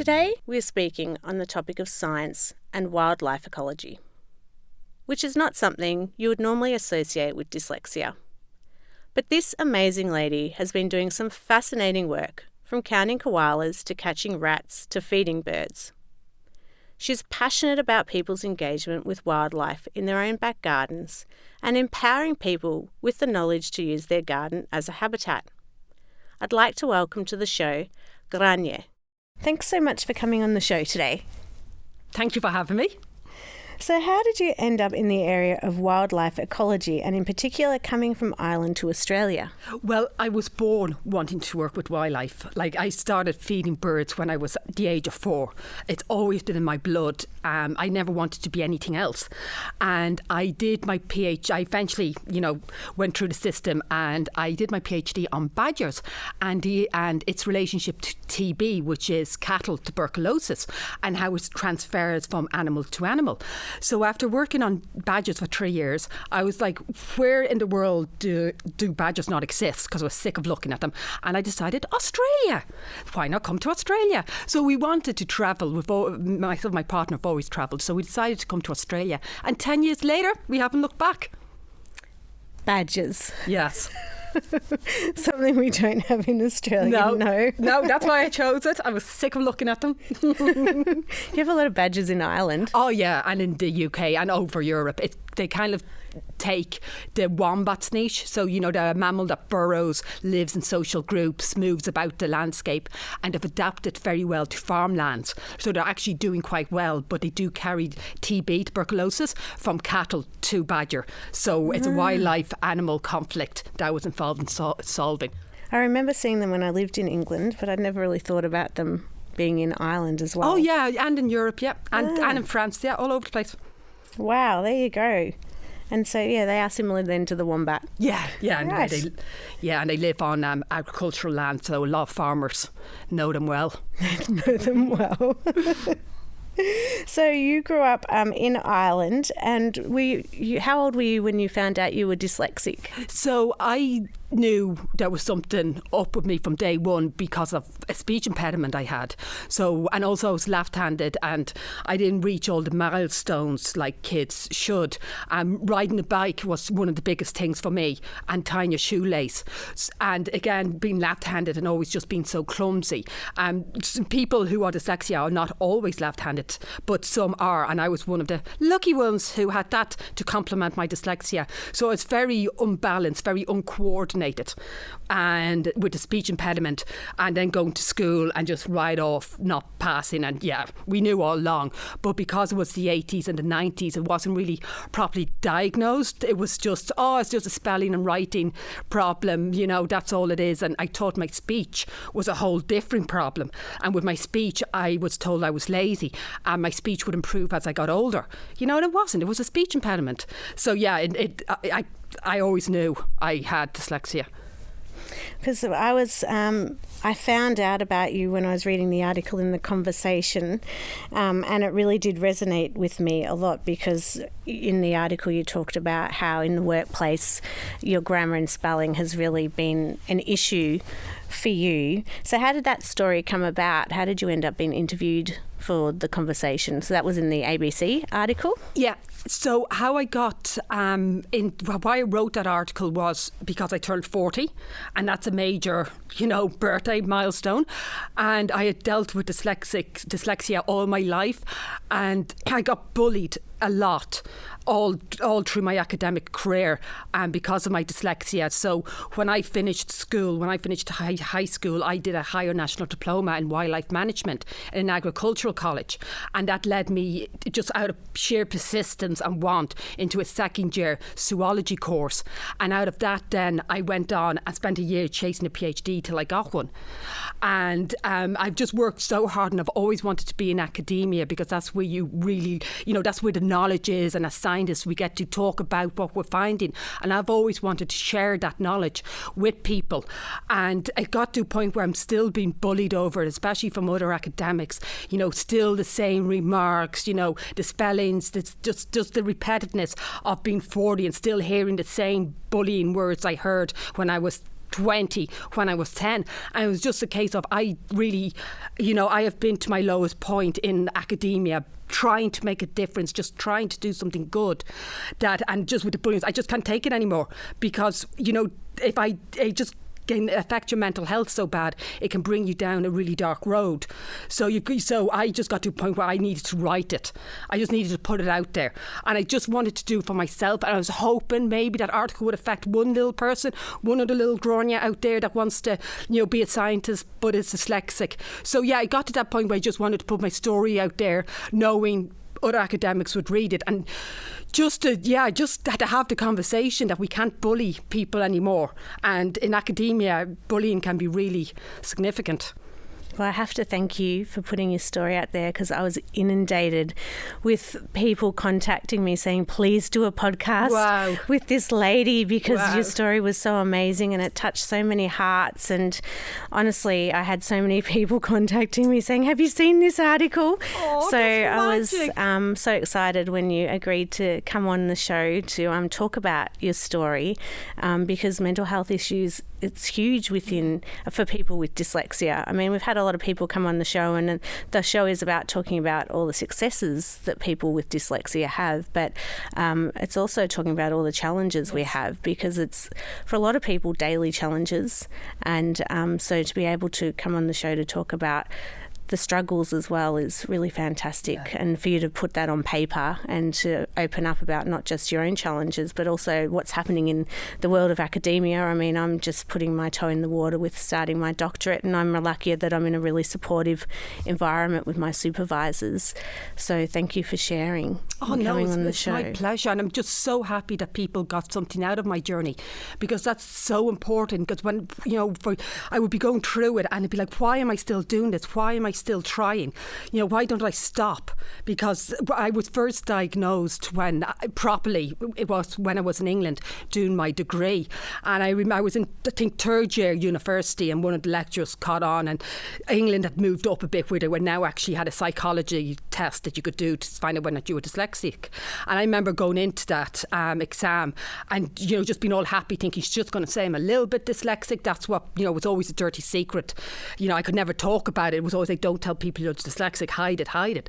Today we're speaking on the topic of science and wildlife ecology, which is not something you would normally associate with dyslexia. But this amazing lady has been doing some fascinating work, from counting koalas to catching rats to feeding birds. She's passionate about people's engagement with wildlife in their own back gardens and empowering people with the knowledge to use their garden as a habitat. I'd like to welcome to the show Grainne. Thanks so much for coming on the show today. Thank you for having me. So how did you end up in the area of wildlife ecology and in particular coming from Ireland to Australia? Well, I was born wanting to work with wildlife. I started feeding birds when I was the age of 4. It's always been in my blood. I never wanted to be anything else. And I did my PhD. I eventually, went through the system and I did my PhD on badgers and its relationship to TB, which is cattle tuberculosis, and how it transfers from animal to animal. So after working on badgers for 3 years, I was like, where in the world do badgers not exist? Because I was sick of looking at them. And I decided, Australia. Why not come to Australia? So we wanted to travel. Myself and my partner have always travelled. So we decided to come to Australia. And 10 years later, we haven't looked back. Badgers. Yes. Something we don't have in Australia. No, that's why I chose it. I was sick of looking at them. You have a lot of badgers in Ireland. Oh yeah, and in the UK and over Europe. They kind of take the wombat's niche. So, the mammal that burrows, lives in social groups, moves about the landscape, and have adapted very well to farmlands. So they're actually doing quite well, but they do carry TB, tuberculosis, from cattle to badger. So it's a wildlife animal conflict that I was involved in solving. I remember seeing them when I lived in England, but I'd never really thought about them being in Ireland as well. Oh yeah, and in Europe, yeah, and in France, yeah, all over the place. Wow, there you go. And so, they are similar then to the wombat. Yeah, right. and they live on agricultural land, so a lot of farmers know them well. Know them well. So you grew up in Ireland, and how old were you when you found out you were dyslexic? So I knew there was something up with me from day one because of a speech impediment I had. So, and also I was left-handed and I didn't reach all the milestones like kids should. Riding a bike was one of the biggest things for me, and tying a shoelace. And again, being left-handed and always just being so clumsy. Some people who are dyslexia are not always left-handed, but some are. And I was one of the lucky ones who had that to complement my dyslexia. So it's very unbalanced, very uncoordinated. And with the speech impediment, and then going to school and just ride off not passing. And we knew all along, but because it was the 80s and the 90s, it wasn't really properly diagnosed. It was just it's just a spelling and writing problem, that's all it is. And I thought my speech was a whole different problem, and with my speech I was told I was lazy and my speech would improve as I got older, and it wasn't. It was a speech impediment. So I always knew I had dyslexia. Because I found out about you when I was reading the article in The Conversation, and it really did resonate with me a lot, because in the article you talked about how in the workplace your grammar and spelling has really been an issue for you. So how did that story come about? How did you end up being interviewed for The Conversation? So that was in the ABC article? Yeah. So how I got why I wrote that article was because I turned 40, and that's a major, birthday milestone. And I had dealt with dyslexia all my life, and I got bullied a lot all through my academic career, and because of my dyslexia. So when I finished high school, I did a higher national diploma in wildlife management in an agricultural college, and that led me, just out of sheer persistence and want, into a second year zoology course. And out of that then I went on and spent a year chasing a PhD till I got one. And I've just worked so hard, and I've always wanted to be in academia, because that's where you really, that's where the knowledge is, and as scientists we get to talk about what we're finding. And I've always wanted to share that knowledge with people, and it got to a point where I'm still being bullied over it, especially from other academics, still the same remarks, the spellings, just the repetitiveness of being 40 and still hearing the same bullying words I heard when I was 20 when I was 10, and it was just a case of I really, I have been to my lowest point in academia, trying to make a difference, just trying to do something good, and just with the brilliance, I just can't take it anymore, because if it just can affect your mental health so bad, it can bring you down a really dark road. So I just got to a point where I needed to write it. I just needed to put it out there, and I just wanted to do it for myself. And I was hoping maybe that article would affect one little person, one other little Grainne out there that wants to, be a scientist but is dyslexic. So yeah, I got to that point where I just wanted to put my story out there, knowing other academics would read it, and just had to have the conversation that we can't bully people anymore. And in academia, bullying can be really significant. Well, I have to thank you for putting your story out there, because I was inundated with people contacting me saying, please do a podcast with this lady, because your story was so amazing and it touched so many hearts. And honestly, I had so many people contacting me saying, have you seen this article? Oh, so I was so excited when you agreed to come on the show to talk about your story, because mental health issues, it's huge for people with dyslexia. I mean, we've had a lot of people come on the show, and the show is about talking about all the successes that people with dyslexia have, but it's also talking about all the challenges we have, because it's, for a lot of people, daily challenges. And so to be able to come on the show to talk about the struggles as well is really fantastic, and for you to put that on paper and to open up about not just your own challenges but also what's happening in the world of academia. I mean, I'm just putting my toe in the water with starting my doctorate, and I'm lucky that I'm in a really supportive environment with my supervisors. So thank you for sharing and coming on the show. It's my pleasure, and I'm just so happy that people got something out of my journey, because that's so important. Because when I would be going through it and it'd be like, why am I still doing this? Why am I still trying? Why don't I stop? Because I was first diagnosed when I was in England doing my degree, and I was in, I think, third year university, and one of the lecturers caught on, and England had moved up a bit where they were now actually had a psychology test that you could do to find out whether you were dyslexic. And I remember going into that exam and just being all happy, thinking she's just going to say I'm a little bit dyslexic. That's what was always a dirty secret. I could never talk about it. It was always like, don't tell people you're dyslexic, hide it.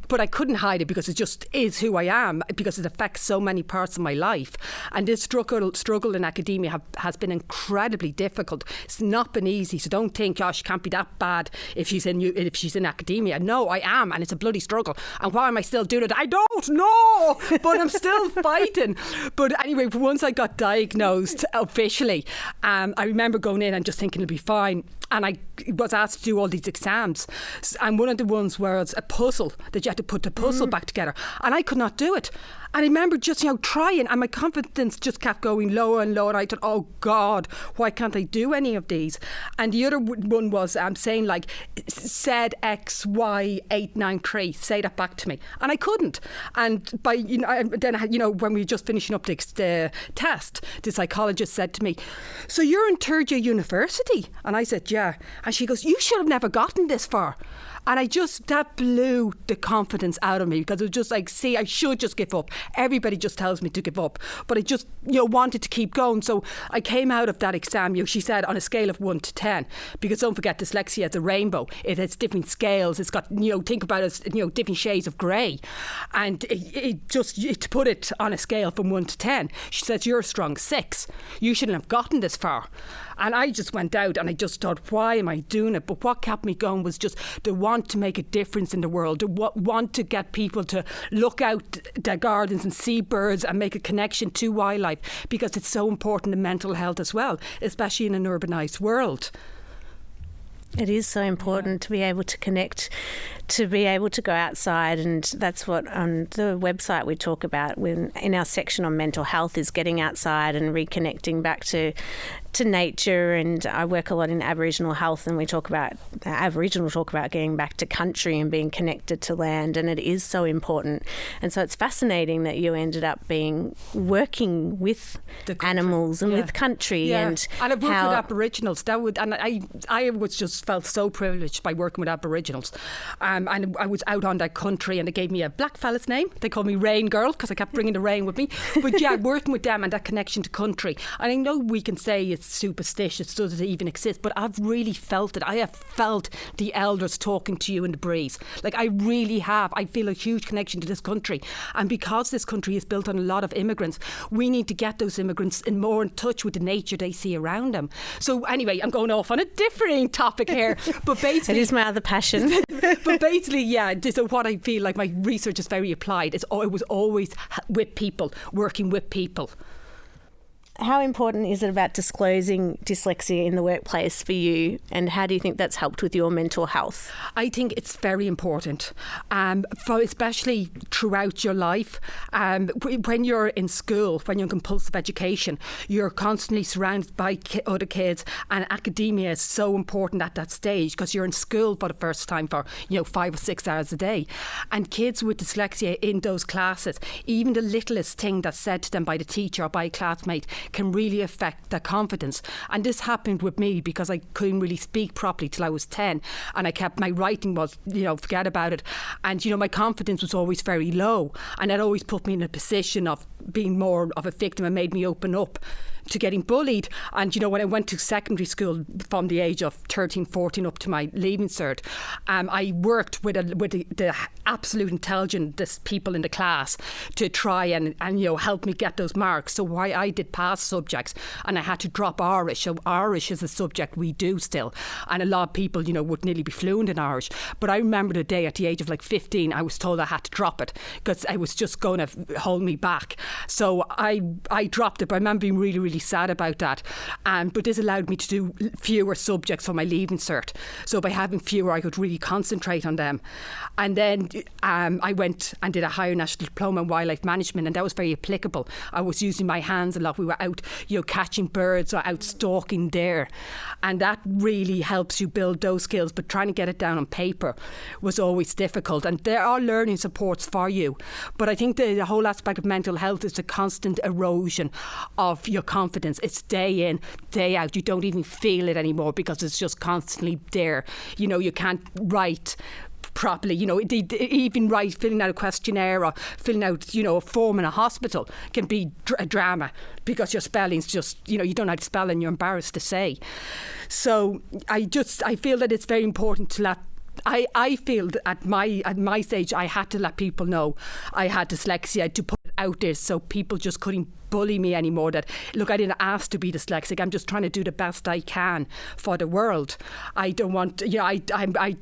But I couldn't hide it, because it just is who I am, because it affects so many parts of my life. And this struggle in academia has been incredibly difficult. It's not been easy. So don't think, she can't be that bad if she's in academia. No, I am, and it's a bloody struggle. And why am I still doing it? I don't know, but I'm still fighting. But anyway, once I got diagnosed officially, I remember going in and just thinking it'll be fine. And I was asked to do all these exams. And one of the ones was a puzzle, that you had to put the puzzle back together. And I could not do it. And I remember just, trying, and my confidence just kept going lower and lower. And I thought, oh God, why can't I do any of these? And the other one was saying, like, said X, Y, 893, say that back to me. And I couldn't. And by, when we were just finishing up the test, the psychologist said to me, so you're in third year university? And I said, yeah. And she goes, you should have never gotten this far. And that blew the confidence out of me, because it was just like, see, I should just give up. Everybody just tells me to give up. But I just, wanted to keep going. So I came out of that exam, she said, on a scale of 1 to 10, because don't forget, dyslexia is a rainbow. It has different scales. It's got, think about it as, different shades of grey. And to put it on a scale from 1 to 10, she says, you're a strong 6. You shouldn't have gotten this far. And I just went out and I just thought, why am I doing it? But what kept me going was just the want to make a difference in the world, the want to get people to look out their gardens and see birds and make a connection to wildlife, because it's so important in mental health as well, especially in an urbanised world. It is so important to be able to connect, to be able to go outside, and that's what on the website we talk about in our section on mental health, is getting outside and reconnecting back to nature. And I work a lot in Aboriginal health, and Aboriginal talk about getting back to country and being connected to land, and it is so important. And so it's fascinating that you ended up working with animals and with country. And I've worked with Aboriginals. I was just just felt so privileged by working with Aboriginals. And I was out on that country, and they gave me a black fella's name. They called me Rain Girl because I kept bringing the rain with me. But yeah, working with them and that connection to country. And I know we can say it's superstitious, does it even exist? But I've really felt it. I have felt the elders talking to you in the breeze. Like, I really have. I feel a huge connection to this country. And because this country is built on a lot of immigrants, we need to get those immigrants more in touch with the nature they see around them. So anyway, I'm going off on a different topic here. But basically... It is my other passion. But basically, yeah, so what I feel like my research is very applied. It was always with people, working with people. How important is it about disclosing dyslexia in the workplace for you, and how do you think that's helped with your mental health? I think it's very important, especially throughout your life. When you're in school, when you're in compulsive education, you're constantly surrounded by other kids, and academia is so important at that stage because you're in school for the first time for 5 or 6 hours a day. And kids with dyslexia in those classes, even the littlest thing that's said to them by the teacher or by a classmate can really affect their confidence. And this happened with me because I couldn't really speak properly till I was 10, and I kept, my writing was, forget about it. And, my confidence was always very low, and that always put me in a position of being more of a victim and made me open up to getting bullied. And when I went to secondary school from the age of 13, 14 up to my leaving cert, I worked with the absolute intelligent people in the class to try and help me get those marks. So why I did pass subjects, and I had to drop Irish. So Irish is a subject we do still, and a lot of people would nearly be fluent in Irish. But I remember the day at the age of 15 I was told I had to drop it because I was just going to hold me back. So I dropped it, but I remember being really, really sad about that. But this allowed me to do fewer subjects for my leaving cert. So by having fewer, I could really concentrate on them. And then I went and did a higher national diploma in wildlife management, and that was very applicable. I was using my hands a lot. We were out, catching birds or out stalking deer, and that really helps you build those skills. But trying to get it down on paper was always difficult. And there are learning supports for you, but I think the whole aspect of mental health is the constant erosion of your confidence. It's day in, day out. You don't even feel it anymore because it's just constantly there. You can't write properly, even filling out a questionnaire or filling out, a form in a hospital can be a drama because your spelling's just, you don't know how to spell and you're embarrassed to say. So I feel that it's very important to let I feel that at my stage I had to let people know I had dyslexia, to put it out there so people just couldn't bully me anymore. That, look, I didn't ask to be dyslexic. I'm just trying to do the best I can for the world. I don't want, I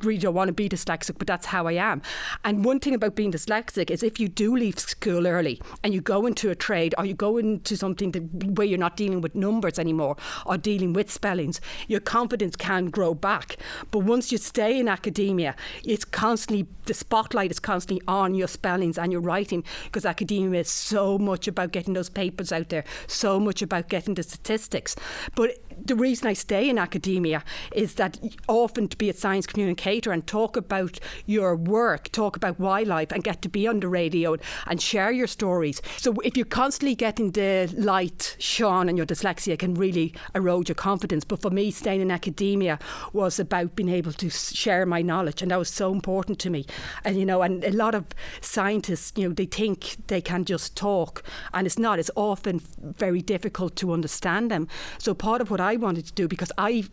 really don't want to be dyslexic, but that's how I am. And one thing about being dyslexic is if you do leave school early and you go into a trade or you go into something where you're not dealing with numbers anymore or dealing with spellings, your confidence can grow back. But once you stay in academia, it's constantly, the spotlight is constantly on your spellings and your writing, because academia is so much about getting those papers out there, so much about getting the statistics. But the reason I stay in academia is that often to be a science communicator and talk about your work, talk about wildlife and get to be on the radio and share your stories. So if you're constantly getting the light shone on your dyslexia, it can really erode your confidence. But for me, staying in academia was about being able to share my knowledge, and that was so important to me. And and a lot of scientists, they think they can just talk, and it's not. It's often very difficult to understand them. So part of what I wanted to do, because I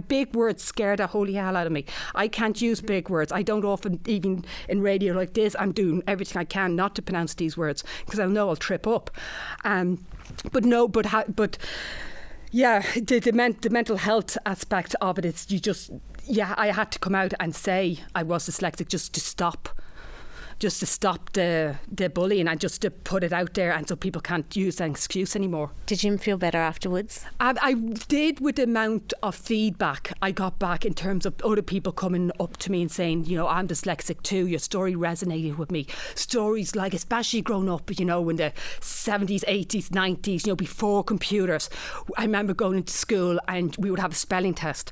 big words scare the holy hell out of me. I can't use big words. I don't often, even in radio like this, I'm doing everything I can not to pronounce these words because I know I'll trip up. Yeah, the mental health aspect of it is I had to come out and say I was dyslexic just to stop the bullying and just to put it out there, and so people can't use that excuse anymore. Did you feel better afterwards? I did, with the amount of feedback I got back in terms of other people coming up to me and saying, I'm dyslexic too, your story resonated with me. Stories like, especially growing up, in the 70s, 80s, 90s, before computers. I remember going into school and we would have a spelling test,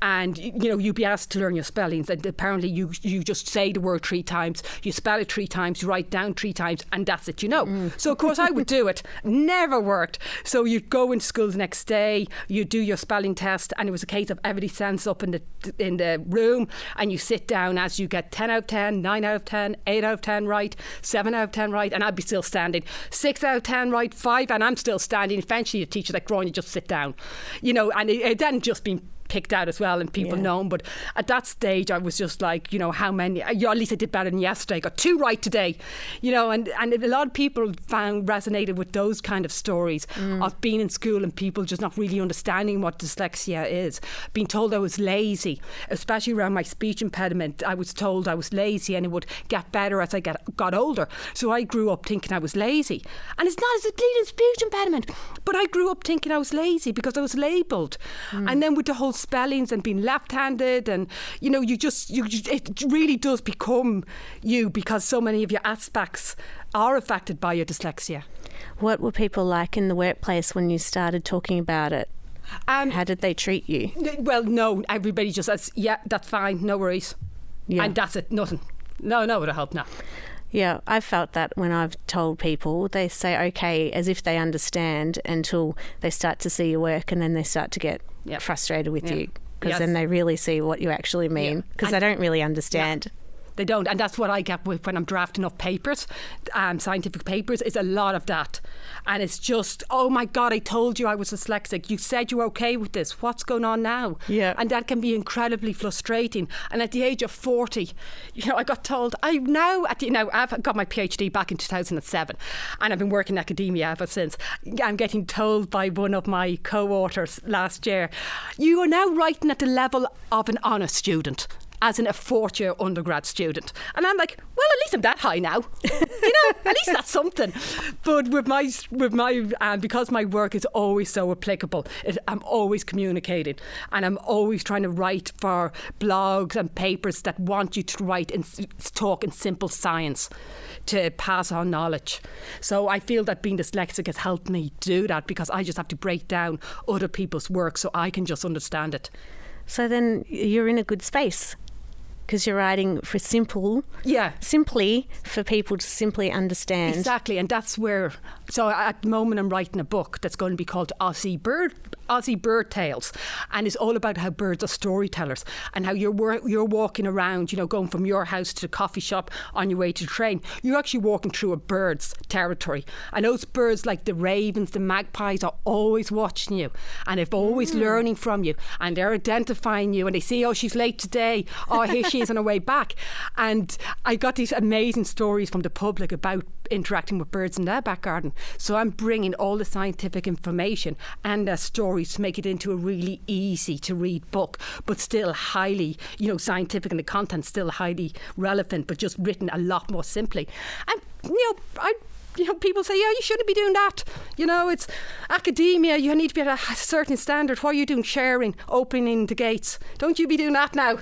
and you'd be asked to learn your spellings, and apparently you just say the word 3 times, you spell spell it 3 times, you write down 3 times, and that's it, you know. So of course I would do it. Never worked. So you'd go into school the next day, you do your spelling test, and it was a case of everybody stands up in the room, and you sit down as you get 10 out of 10, 9 out of 10, 8 out of 10 right, 7 out of 10 right, and I'd be still standing. 6 out of 10 right, 5, and I'm still standing. Eventually the teacher's like, Grainne, you just sit down. You know, and it hadn't just been picked out as well and people known, but at that stage I was just like, you know, how many, at least I did better than yesterday, got 2 right today, you know, and a lot of people resonated with those kind of stories of being in school and people just not really understanding what dyslexia is, being told I was lazy, especially around my speech impediment. I was told I was lazy and it would get better as I got older, so I grew up thinking I was lazy, and it's not as a bleeding speech impediment, but I grew up thinking I was lazy because I was labelled. And then with the whole spellings and being left-handed, and you know, it really does become you, because so many of your aspects are affected by your dyslexia. What were people like in the workplace when you started talking about it? How did they treat you? Well, no, everybody just says, yeah, that's fine, no worries, and that's it, nothing. No, it'll help now. Yeah, I've felt that when I've told people, they say okay as if they understand until they start to see your work, and then they start to get frustrated with you, because then they really see what you actually mean, because they don't really understand. They don't, and that's what I get with when I'm drafting up papers, scientific papers, is a lot of that. And it's just, oh my God, I told you I was dyslexic. You said you were okay with this. What's going on now? Yeah. And that can be incredibly frustrating. And at the age of 40, you know, I got told, I've got my PhD back in 2007, and I've been working in academia ever since. I'm getting told by one of my co-authors last year, you are now writing at the level of an honours student, as in a 4th-year undergrad student. And I'm like, well, at least I'm that high now. You know, at least that's something. But with my because my work is always so applicable, I'm always communicating, and I'm always trying to write for blogs and papers that want you to write and talk in simple science to pass on knowledge. So I feel that being dyslexic has helped me do that, because I just have to break down other people's work so I can just understand it. So then you're in a good space, because you're writing for simply for people to simply understand. Exactly, and that's where. So at the moment I'm writing a book that's going to be called Aussie Bird Tales, and it's all about how birds are storytellers, and how you're walking around, you know, going from your house to the coffee shop on your way to the train. You're actually walking through a bird's territory, and those birds, like the ravens, the magpies, are always watching you, and they're always learning from you, and they're identifying you, and they see, oh, she's late today, oh, here she is on her way back. And I got these amazing stories from the public about interacting with birds in their back garden. So I'm bringing all the scientific information and their stories to make it into a really easy to read book, but still highly, you know, scientific, and the content still highly relevant, but just written a lot more simply. And people say, yeah, you shouldn't be doing that. You know, it's academia. You need to be at a certain standard. Why are you doing sharing, opening the gates? Don't you be doing that now.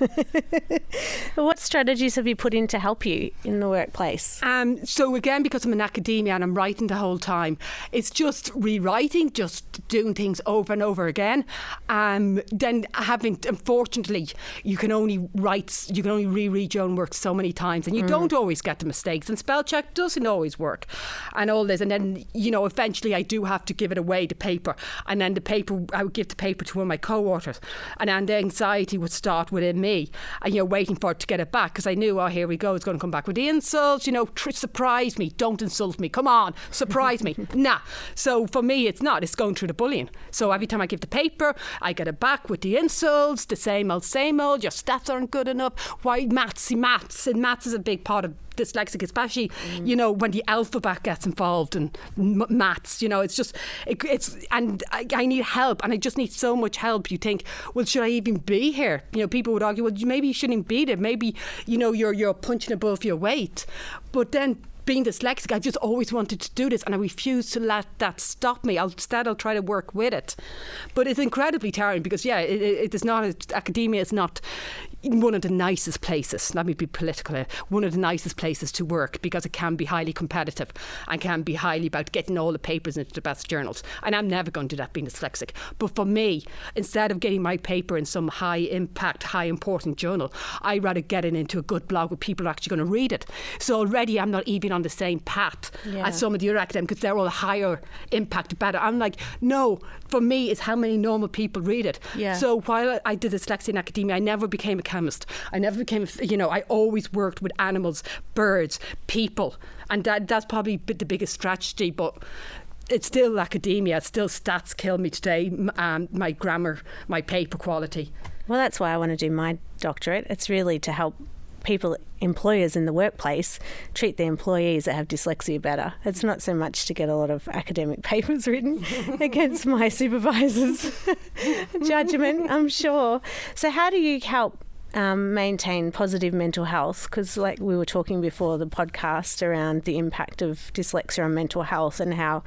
What strategies have you put in to help you in the workplace? So again, because I'm in academia and I'm writing the whole time, it's just rewriting, just doing things over and over again. Then unfortunately, you can only reread your own work so many times, and you don't always get the mistakes, and spell check doesn't always work. And all this, and then, you know, eventually I do have to give it away, the paper, and then I would give the paper to one of my co-authors, and then the anxiety would start within me, and, you know, waiting for it to get it back, because I knew, oh, here we go, it's going to come back with the insults, you know, surprise me, don't insult me, come on, surprise me. Nah. So for me, it's going through the bullying. So every time I give the paper, I get it back with the insults, the same old, your stats aren't good enough. Why maths is a big part of dyslexic, especially, you know, when the alphabet gets involved in maths, you know, it's just, and I need help, and I just need so much help. You think, well, should I even be here? You know, people would argue, well, maybe you shouldn't be there. Maybe, you know, you're punching above your weight. But then, being dyslexic, I just always wanted to do this, and I refuse to let that stop me. I'll try to work with it. But it's incredibly tiring, because it is not, academia is not, one of the nicest places, let me be political here, one of the nicest places to work, because it can be highly competitive and can be highly about getting all the papers into the best journals. And I'm never going to do that being dyslexic. But for me, instead of getting my paper in some high impact, high important journal, I'd rather get it into a good blog where people are actually going to read it. So already I'm not even on the same path as some of the other academics, because they're all higher impact, better. I'm like, no, for me it's how many normal people read it. So while I did dyslexia in academia, I never became a chemist. I never became, I always worked with animals, birds, people. And that's probably the biggest strategy, but it's still academia. It's still stats kill me today, my grammar, my paper quality. Well, that's why I want to do my doctorate. It's really to help people, employers in the workplace, treat their employees that have dyslexia better. It's not so much to get a lot of academic papers written against my supervisor's judgment, I'm sure. So how do you help maintain positive mental health? Because like we were talking before the podcast around the impact of dyslexia on mental health, and how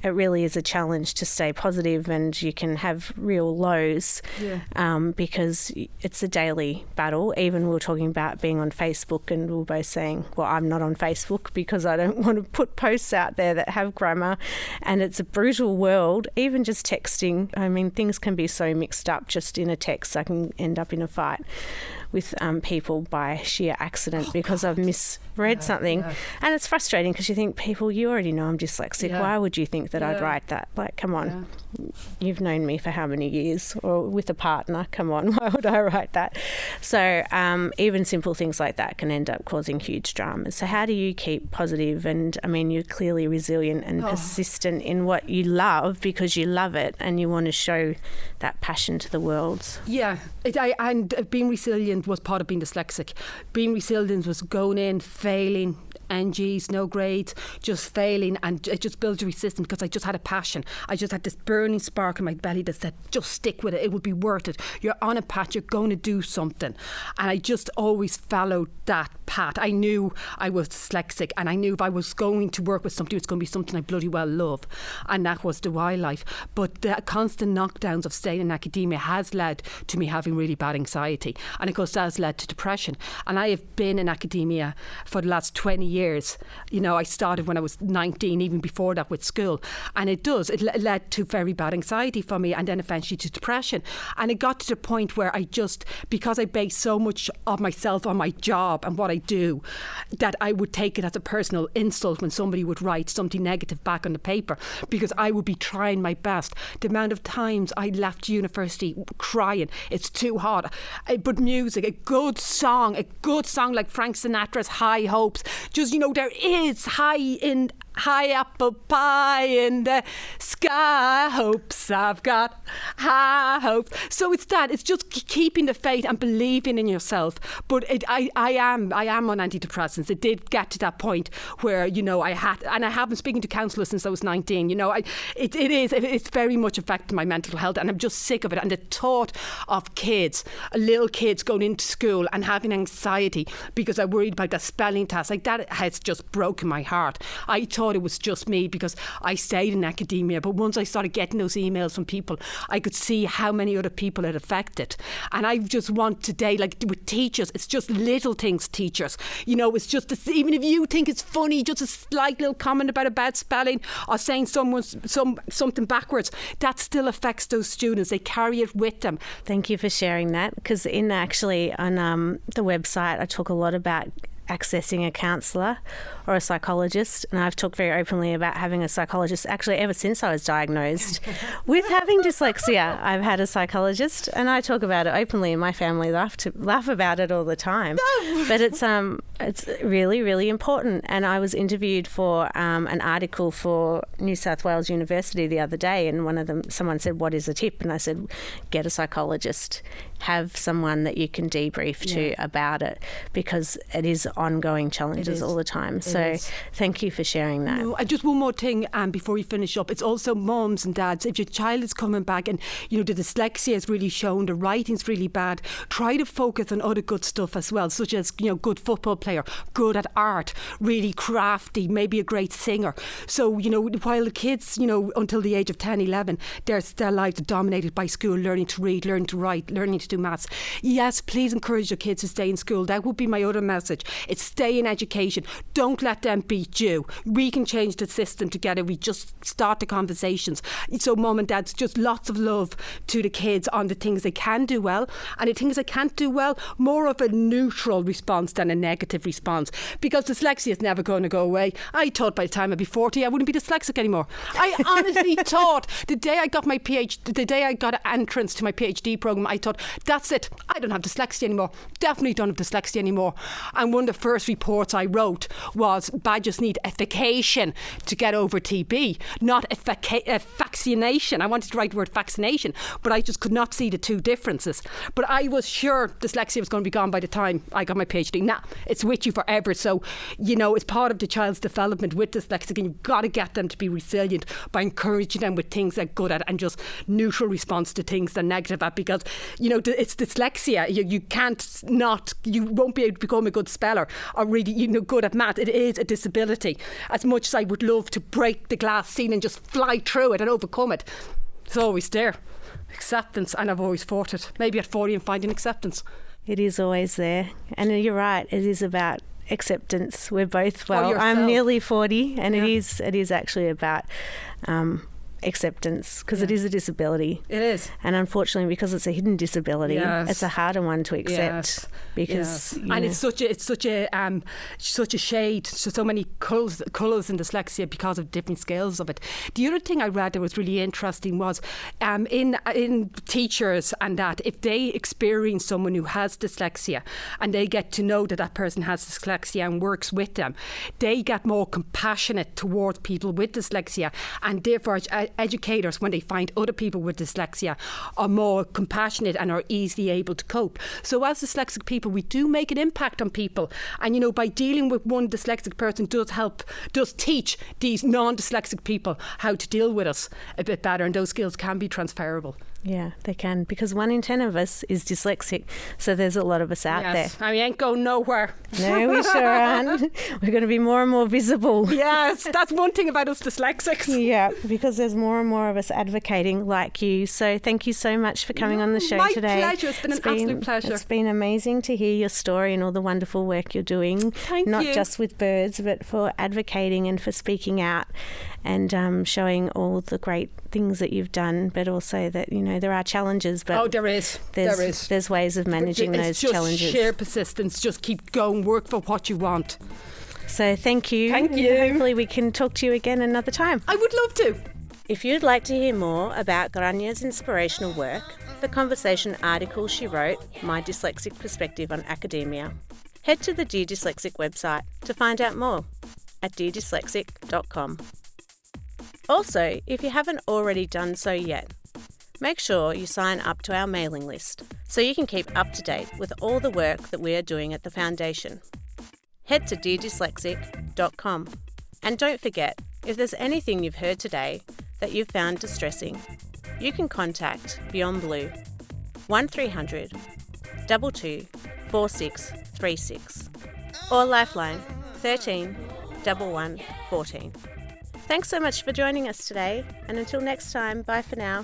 it really is a challenge to stay positive, and you can have real lows because it's a daily battle. Even we were talking about being on Facebook, and we were both saying, well, I'm not on Facebook because I don't want to put posts out there that have grammar, and it's a brutal world. Even just texting, I mean, things can be so mixed up just in a text. I can end up in a fight with people by sheer accident because I've misread something. And it's frustrating because you think, people, you already know I'm dyslexic. Why would you think that I'd write that? Like, come on. You've known me for how many years? Or with a partner, come on, why would I write that? So even simple things like that can end up causing huge dramas. So how do you keep positive? And I mean, you're clearly resilient and persistent in what you love, because you love it and you want to show that passion to the world. And being resilient was part of being dyslexic. Being resilient was going in, failing, NGs, no grades, just failing, and it just builds your resistance, because I just had a passion. I just had this burning spark in my belly that said, just stick with it, it would be worth it. You're on a path, you're going to do something. And I just always followed that path. I knew I was dyslexic, and I knew if I was going to work with somebody, it's going to be something I bloody well love, and that was the wildlife. But the constant knockdowns of staying in academia has led to me having really bad anxiety, and of course that has led to depression. And I have been in academia for the last 20 years. I started when I was 19, even before that with school, and it led to very bad anxiety for me, and then eventually to depression. And it got to the point where because I based so much of myself on my job and what I do, that I would take it as a personal insult when somebody would write something negative back on the paper, because I would be trying my best. The amount of times I left university crying, it's too hard. But music, a good song like Frank Sinatra's High Hopes, just, there is high apple pie in the sky, hopes I've got, high hopes. So it's just keeping the faith and believing in yourself. But I am on antidepressants. It did get to that point where, I had, and I have been speaking to counsellors since I was 19. It's very much affected my mental health, and I'm just sick of it. And the thought of little kids going into school and having anxiety because I'm worried about the spelling test, like that has just broken my heart. I thought it was just me because I stayed in academia, but once I started getting those emails from people, I could see how many other people it affected. And I just want today, like with teachers, it's just little things, teachers. It's just even if you think it's funny, just a slight little comment about a bad spelling or saying something backwards, that still affects those students. They carry it with them. Thank you for sharing that, because on the website I talk a lot about accessing a counsellor or a psychologist, and I've talked very openly about having a psychologist actually ever since I was diagnosed with having dyslexia. I've had a psychologist, and I talk about it openly, and my family laugh about it all the time. But it's really, really important. And I was interviewed for an article for New South Wales University the other day, and someone said, what is a tip? And I said, get a psychologist, have someone that you can debrief to about it, because it is ongoing challenges all the time. So thank you for sharing that. No, just one more thing before we finish up. It's also mums and dads. If your child is coming back and the dyslexia is really shown, the writing's really bad, try to focus on other good stuff as well, such as good football player, good at art, really crafty, maybe a great singer. So, you know, while the kids, you know, until the age of 10, 11, their lives are dominated by school, learning to read, learning to write, learning to do maths. Yes, please encourage your kids to stay in school. That would be my other message. It's stay in education. Don't let them beat you. We can change the system together. We just start the conversations. So mum and dad's, just lots of love to the kids on the things they can do well, and the things they can't do well, more of a neutral response than a negative response, because dyslexia is never going to go away. I thought by the time I'd be 40 I wouldn't be dyslexic anymore. I honestly thought the day I got an entrance to my PhD programme, I thought, that's it, I don't have dyslexia anymore, definitely don't have dyslexia anymore. And one of the first reports I wrote was badgers need effication to get over TB, not vaccination. I wanted to write the word vaccination, but I just could not see the two differences. But I was sure dyslexia was going to be gone by the time I got my PhD. Nah, it's with you forever. So, you know, it's part of the child's development with dyslexic, and you've got to get them to be resilient by encouraging them with things they're good at and just neutral response to things they're negative at, because, you know, it's dyslexia. You won't be able to become a good speller or really, you know, good at math. It is a disability. As much as I would love to break the glass ceiling and just fly through it and overcome it, it's always there. Acceptance, and I've always fought it. Maybe at 40 I'm finding acceptance. It is always there. And you're right, it is about acceptance. We're both, well, I'm nearly 40, and it is actually about acceptance, because it is a disability. It is. And unfortunately, because it's a hidden disability, it's a harder one to accept, because and it's such a shade, so many colours in dyslexia because of different scales of it. The other thing I read that was really interesting was in teachers, and that if they experience someone who has dyslexia and they get to know that person has dyslexia and works with them, they get more compassionate towards people with dyslexia, and therefore educators, when they find other people with dyslexia, are more compassionate and are easily able to cope. So as dyslexic people, we do make an impact on people, and, you know, by dealing with one dyslexic person does teach these non-dyslexic people how to deal with us a bit better, and those skills can be transferable. Yeah, they can, because 1 in 10 of us is dyslexic, so there's a lot of us out there. And we ain't going nowhere. No, we sure aren't. We're going to be more and more visible. Yes, that's one thing about us dyslexics. Yeah, because there's more and more of us advocating like you. So thank you so much for coming on the show today. My pleasure. It's been an absolute pleasure. It's been amazing to hear your story and all the wonderful work you're doing. Thank Not you. just with birds, but for advocating and for speaking out, and showing all the great things that you've done, but also that, you know, there are challenges, but there is. There's ways of managing those challenges. Just sheer persistence. Just keep going. Work for what you want. So thank you. Thank you. Hopefully we can talk to you again another time. I would love to. If you'd like to hear more about Grainne's inspirational work, the conversation article she wrote, My Dyslexic Perspective on Academia, head to the Dear Dyslexic website to find out more at deardyslexic.com. Also, if you haven't already done so yet, make sure you sign up to our mailing list so you can keep up to date with all the work that we are doing at the Foundation. Head to deardyslexic.com. And don't forget, if there's anything you've heard today that you've found distressing, you can contact Beyond Blue 1300 22 4636 or Lifeline 13 11 14. Thanks so much for joining us today, and until next time, bye for now.